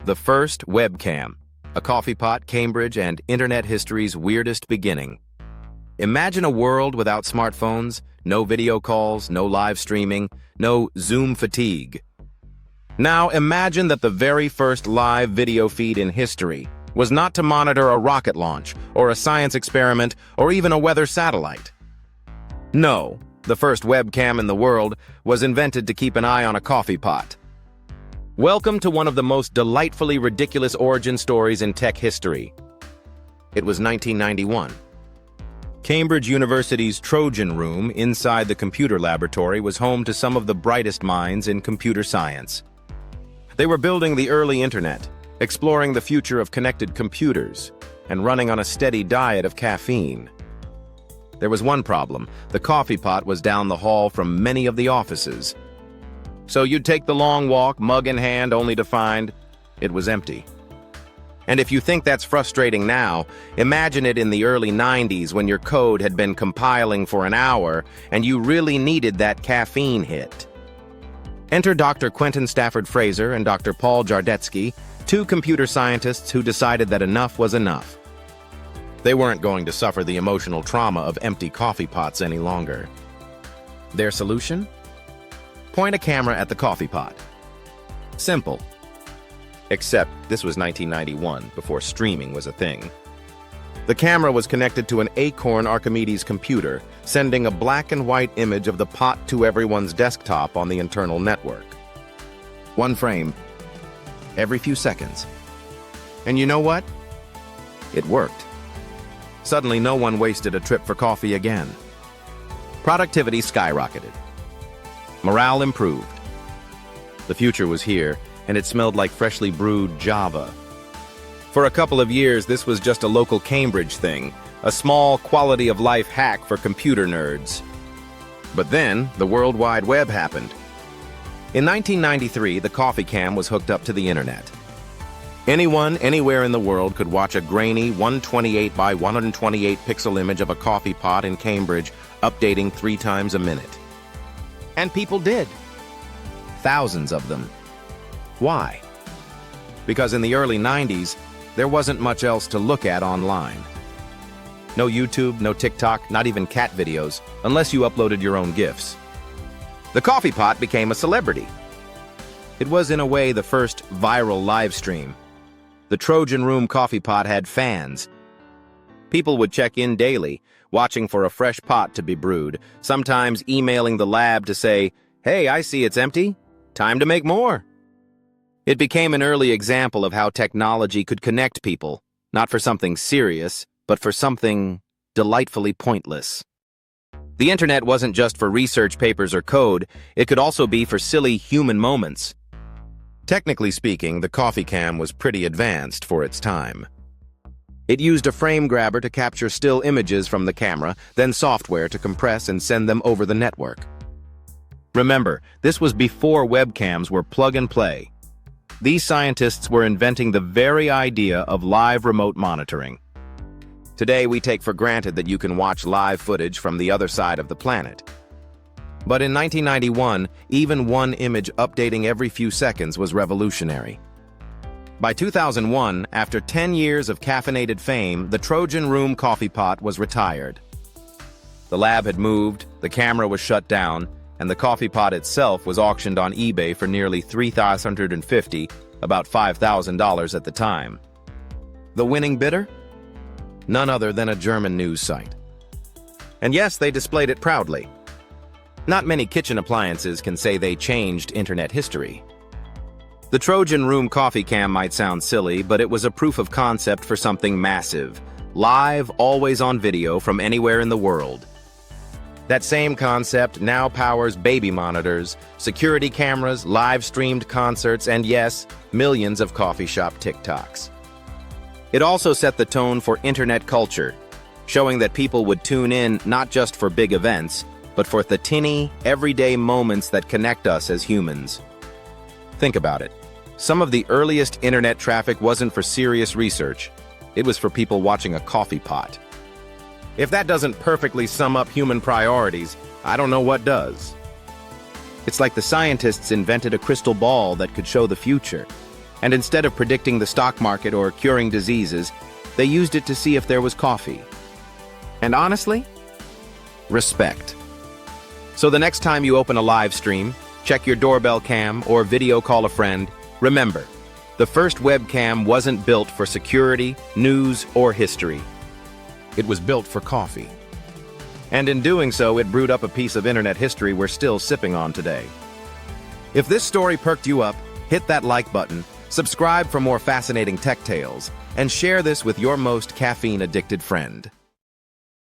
The first webcam, a coffee pot, Cambridge, and internet history's weirdest beginning. Imagine a world without smartphones, no video calls, no live streaming, no Zoom fatigue. Now imagine that the very first live video feed in history was not to monitor a rocket launch, or a science experiment, or even a weather satellite. No, the first webcam in the world was invented to keep an eye on a coffee pot. Welcome to one of the most delightfully ridiculous origin stories in tech history. It was 1991. Cambridge University's Trojan Room inside the computer laboratory was home to some of the brightest minds in computer science. They were building the early internet, exploring the future of connected computers, and running on a steady diet of caffeine. There was one problem: the coffee pot was down the hall from many of the offices. So you'd take the long walk, mug in hand, only to find it was empty. And if you think that's frustrating now, imagine it in the early 90s when your code had been compiling for an hour and you really needed that caffeine hit. Enter Dr. Quentin Stafford Fraser and Dr. Paul Jardetsky, two computer scientists who decided that enough was enough. They weren't going to suffer the emotional trauma of empty coffee pots any longer. Their solution? Point a camera at the coffee pot. Simple. Except this was 1991, before streaming was a thing. The camera was connected to an Acorn Archimedes computer, sending a black and white image of the pot to everyone's desktop on the internal network. One frame, every few seconds. And you know what? It worked. Suddenly, no one wasted a trip for coffee again. Productivity skyrocketed. Morale improved. The future was here, and it smelled like freshly brewed Java. For a couple of years, this was just a local Cambridge thing, a small quality-of-life hack for computer nerds. But then, the World Wide Web happened. In 1993, the coffee cam was hooked up to the internet. Anyone, anywhere in the world could watch a grainy 128 by 128 pixel image of a coffee pot in Cambridge, updating 3 times a minute. And people did. Thousands of them. Why? Because in the early 90s, there wasn't much else to look at online. No YouTube, no TikTok, not even cat videos, unless you uploaded your own GIFs. The coffee pot became a celebrity. It was, in a way, the first viral live stream. The Trojan Room coffee pot had fans. People would check in daily, watching for a fresh pot to be brewed, sometimes emailing the lab to say, "Hey, I see it's empty. Time to make more." It became an early example of how technology could connect people, not for something serious, but for something delightfully pointless. The internet wasn't just for research papers or code, it could also be for silly human moments. Technically speaking, the coffee cam was pretty advanced for its time. It used a frame grabber to capture still images from the camera, then software to compress and send them over the network. Remember, this was before webcams were plug and play. These scientists were inventing the very idea of live remote monitoring. Today, we take for granted that you can watch live footage from the other side of the planet. But in 1991, even one image updating every few seconds was revolutionary. By 2001, after 10 years of caffeinated fame, the Trojan Room coffee pot was retired. The lab had moved, the camera was shut down, and the coffee pot itself was auctioned on eBay for nearly $3,350, about $5,000 at the time. The winning bidder? None other than a German news site. And yes, they displayed it proudly. Not many kitchen appliances can say they changed internet history. The Trojan Room coffee cam might sound silly, but it was a proof of concept for something massive. Live, always on video from anywhere in the world. That same concept now powers baby monitors, security cameras, live-streamed concerts, and yes, millions of coffee shop TikToks. It also set the tone for internet culture, showing that people would tune in not just for big events, but for the tinny, everyday moments that connect us as humans. Think about it. Some of the earliest internet traffic wasn't for serious research. It was for people watching a coffee pot. If that doesn't perfectly sum up human priorities, I don't know what does. It's like the scientists invented a crystal ball that could show the future. And instead of predicting the stock market or curing diseases, they used it to see if there was coffee. And honestly, respect. So the next time you open a live stream, check your doorbell cam or video call a friend, remember, the first webcam wasn't built for security, news, or history. It was built for coffee. And in doing so, it brewed up a piece of internet history we're still sipping on today. If this story perked you up, hit that like button, subscribe for more fascinating tech tales, and share this with your most caffeine-addicted friend.